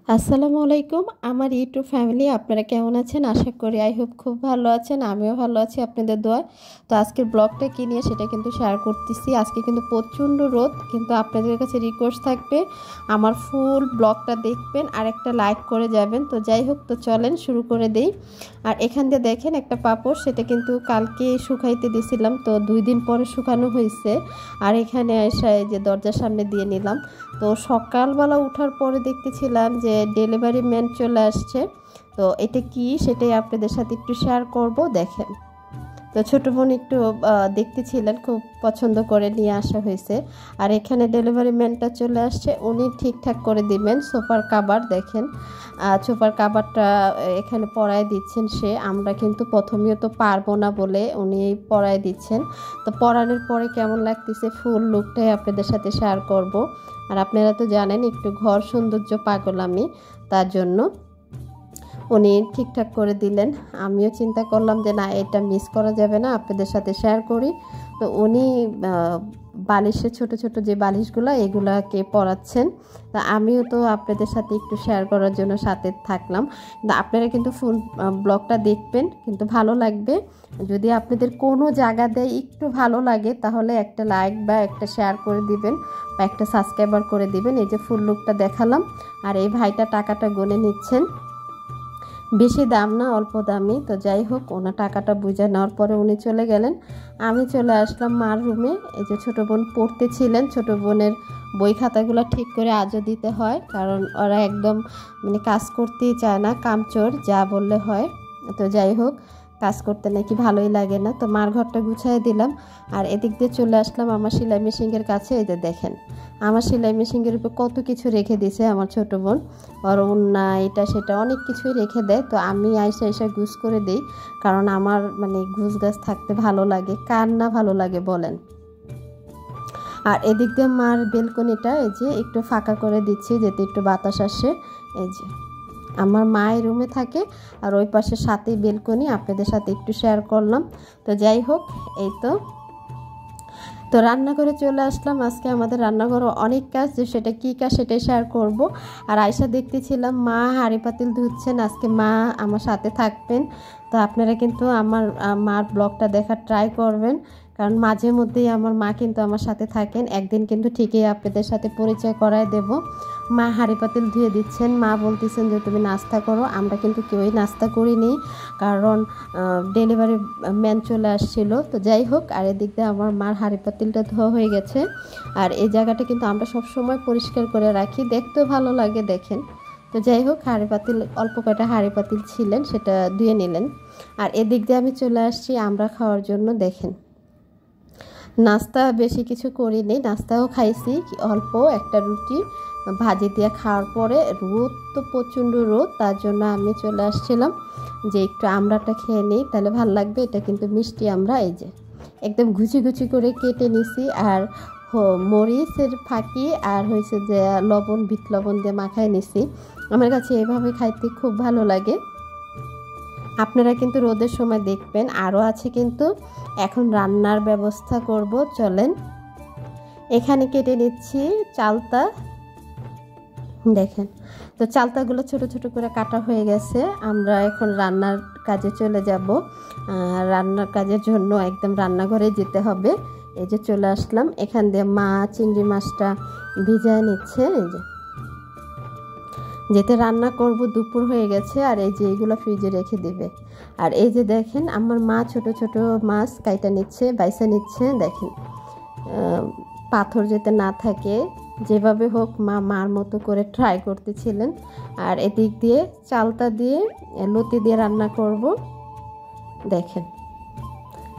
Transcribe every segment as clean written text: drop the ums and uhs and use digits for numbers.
আসসালামু আলাইকুম আমার ইউটিউব ফ্যামিলি আপনারা কেমন আছেন আশা করি আই হোপ খুব ভালো আছেন আমিও ভালো আছি আপনাদের দোয়া তো আজকের ব্লগটা কি নিয়ে সেটা কিন্তু শেয়ার করতেছি আজকে কিন্তু প্রচণ্ড রোদ কিন্তু আপনাদের কাছে রিকোয়েস্ট থাকবে আমার ফুল ব্লগটা দেখবেন আর একটা লাইক করে যাবেন তো যাই হোক তো চলেন শুরু করে দেই আর এখান দিয়ে দেখেন একটা পাপড় সেটা কিন্তু কালকে শুকাইতে দিয়েছিলাম তো 2 দিন পরে শুকানো হয়েছে আর এখানে এসে যে দরজার সামনে দিয়ে নিলাম তো সকালবেলা ওঠার পরে দেখতেছিলাম যে ডেলিভারি ম্যান চলে আসছে তো এটা কি সেটাই আপনাদের সাথে একটু শেয়ার করব দেখেন তো ছোটো বোন একটু দেখতেছিলেন খুব পছন্দ করে নিয়ে আসা হয়েছে আর এখানে ডেলিভারি ম্যানটা চলে আসছে উনি ঠিকঠাক করে দিবেন সোফার কাভার দেখেন সোফার কাভারটা এখানে পরায় দিচ্ছেন সে আমরা কিন্তু প্রথমেও তো পারবো না বলে উনি পরায় দিচ্ছেন তো পরানোর পরে কেমন লাগতেছে ফুল লুকটাই আপনাদের সাথে শেয়ার করব আর আপনারা তো জানেন একটু ঘর সৌন্দর্য পাগল আমি তার জন্য উনি ঠিকঠাক করে দিলেন আমিও চিন্তা করলাম যে না এটা মিস করা যাবে না আপনাদের সাথে শেয়ার করি তো উনি বালিশের ছোট ছোট যে বালিশগুলো এগুলাকে পরাচ্ছেন তা আমিও তো আপনাদের সাথে একটু শেয়ার করার জন্য সাথে থাকলাম আপনারা কিন্তু ফুল ব্লগটা দেখবেন কিন্তু ভালো লাগবে যদি আপনাদের কোনো জায়গাতে একটু ভালো লাগে তাহলে একটা লাইক বা একটা শেয়ার করে দিবেন বা একটা সাবস্ক্রাইবার করে দিবেন এই যে ফুল লুকটা দেখালাম আর এই ভাইটা টাকাটা গুনে নিচ্ছেন বেশি দাম না অল্প দামি তো যাই হোক ওনার টাকাটা বুঝে নেওয়ার পরে উনি চলে গেলেন আমি চলে আসলাম মার রুমে এই যে ছোটো বোন পড়তেছিলেন ছোটো বোনের বই খাতাগুলো ঠিক করে আজও দিতে হয় কারণ ওরা একদম মানে কাজ করতেই চায় না কামচোর যা বললে হয় তো যাই হোক কাজ করতে নাকি ভালোই লাগে না তো মার ঘরটা গুছিয়ে দিলাম আর এদিক দিয়ে চলে আসলাম আমার সেলাই মেশিনের কাছে এই যে দেখেন আমার সেলাই মেশিনের উপর কত কিছু রেখে দিয়েছে আমার ছোট বোন আর ওন্না এটা সেটা অনেক কিছুই রেখে দেয় তো আমি আইসা গুছ করে দিই কারণ আমার মানে গুছ গাছ থাকতে ভালো লাগে কার না ভালো লাগে বলেন আর এদিক দিয়ে মার বেলকনিটা এই যে একটু ফাঁকা করে দিচ্ছি যাতে একটু বাতাস আসে এই যে আমার মায়ের রুমে থাকে আর ওই পাশে সাথেই বেলকনি আপনাদের সাথে একটু শেয়ার করলাম তো যাই হোক এই তো রান্নাঘরে চলে আসলাম আজকে আমাদের রান্নাঘরে অনেক কাজ যে সেটা কী কাজ সেটাই শেয়ার করব আর আয়সা দেখতেছিলাম মা হাঁড়ি পাতিল ধুচ্ছেন আজকে মা আমার সাথে থাকবেন তো আপনারা কিন্তু আমার মার ব্লগটা দেখার ট্রাই করবেন কারণ মাঝে মধ্যেই আমার মা কিন্তু আমার সাথে থাকেন একদিন কিন্তু ঠিকই আপনাদের সাথে পরিচয় করায় দেব মা হাঁড়ি পাতিল ধুয়ে দিচ্ছেন মা বলতেছেন যে তুমি নাস্তা করো আমরা কিন্তু কেউই নাস্তা করিনি কারণ ডেলিভারি ম্যান চলে আসছিল তো যাই হোক আর এদিক দিয়ে আমার মার হাঁড়ি পাতিলটা ধোয়া হয়ে গেছে আর এই জায়গাটা কিন্তু আমরা সব সময় পরিষ্কার করে রাখি দেখতেও ভালো লাগে দেখেন তো যাই হোক হাঁড়ি পাতিল অল্প কয়টা হাঁড়ি পাতিল ছিলেন সেটা ধুয়ে নিলেন আর এদিক দিয়ে আমি চলে আসছি আমরা খাওয়ার জন্য দেখেন নাস্তা বেশি কিছু করিনি নাস্তাও খাইছি অল্প একটা রুটি ভাজি দিয়ে খাওয়ার পরে রোদ তো প্রচণ্ড রোদ তার জন্য আমি চলে আসছিলাম যে একটু আমড়াটা খেয়ে নিই তাহলে ভালো লাগবে এটা কিন্তু মিষ্টি আমড়া এই যে একদম ঘুচি ঘুচি করে কেটে নিছি আর মরিচের ফাঁকি আর হয়েছে যে লবণ বিট লবণ দিয়ে মাখায় নিছি আমার কাছে এভাবে খাইতে খুব ভালো লাগে আপনারা কিন্তু রোদের সময় দেখবেন আরও আছে কিন্তু এখন রান্নার ব্যবস্থা করব চলেন এখানে কেটে নিচ্ছি চালতা দেখেন তো চালতাগুলো ছোট ছোট করে কাটা হয়ে গেছে আমরা এখন রান্নার কাজে চলে যাব রান্নার কাজের জন্য একদম রান্নাঘরে যেতে হবে এই যে চলে আসলাম এখান দিয়ে মা চিংড়ি মাছটা ভিজায় নিচ্ছে এই যে যেতে রান্না করব দুপুর হয়ে গেছে আর এই যে এইগুলো ফ্রিজে রেখে দিবে আর এই যে দেখেন আমার মা ছোট ছোট মাছ কাইটা নিচ্ছে বাইসা নিচ্ছে দেখেন পাথর যাতে না থাকে যেভাবে হোক মা মার মতো করে ট্রাই করতেছিলেন আর এদিক দিয়ে চালতা দিয়ে লতি দিয়ে রান্না করব দেখেন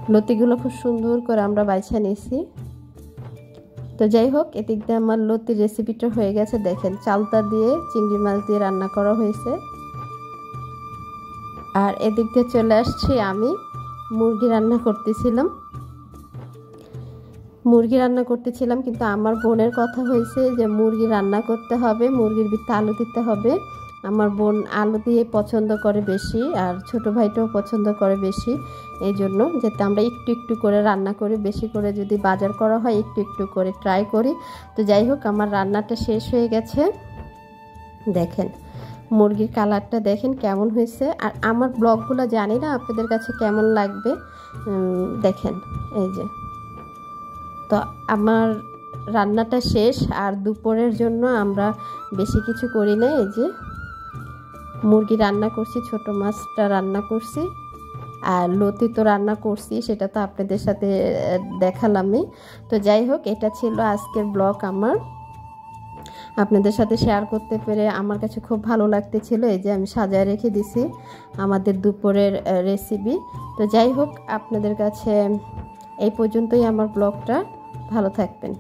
লতিগুলো খুব সুন্দর করে আমরা বাইছা নিয়েছি তো যাই হোক এদিক দিয়ে আমার লতির রেসিপিটা হয়ে গেছে দেখেন চালতা দিয়ে চিংড়ি মাছ দিয়ে রান্না করা হয়েছে আর এদিক দিয়ে চলে আসছি আমি মুরগি রান্না করতেছিলাম কিন্তু আমার বোনের কথা হয়েছে যে মুরগি রান্না করতে হবে মুরগির ভিতরে আলু দিতে হবে আমার বোন আলু দিয়ে পছন্দ করে বেশি আর ছোট ভাইটাও পছন্দ করে বেশি এই জন্য যাতে আমরা একটু একটু করে রান্না করি বেশি করে যদি বাজার করা হয় একটু একটু করে ট্রাই করি তো যাই হোক আমার রান্নাটা শেষ হয়ে গেছে দেখেন মুরগির কালারটা দেখেন কেমন হয়েছে। আর আমার ব্লগগুলো জানি না আপনাদের কাছে কেমন লাগবে, দেখেন এই যে। তো আমার রান্নাটা শেষ, আর দুপুরের জন্য আমরা বেশি কিছু করি না। এই যে মুরগি রান্না করছি, ছোট মাছটা রান্না করছি, আর লতি তো রান্না করছি, সেটা তো আপনাদের সাথে দেখালামই। তো যাই হোক, এটা ছিল আজকের ব্লগ আমার, আপনাদের সাথে শেয়ার করতে পেরে আমার কাছে খুব ভালো লাগতেছিল। এই যে আমি সাজায় রেখে দিছি আমাদের দুপুরের রেসিপি। তো যাই হোক, আপনাদের কাছে এই পর্যন্তই আমার ব্লগটা। ভালো থাকবেন।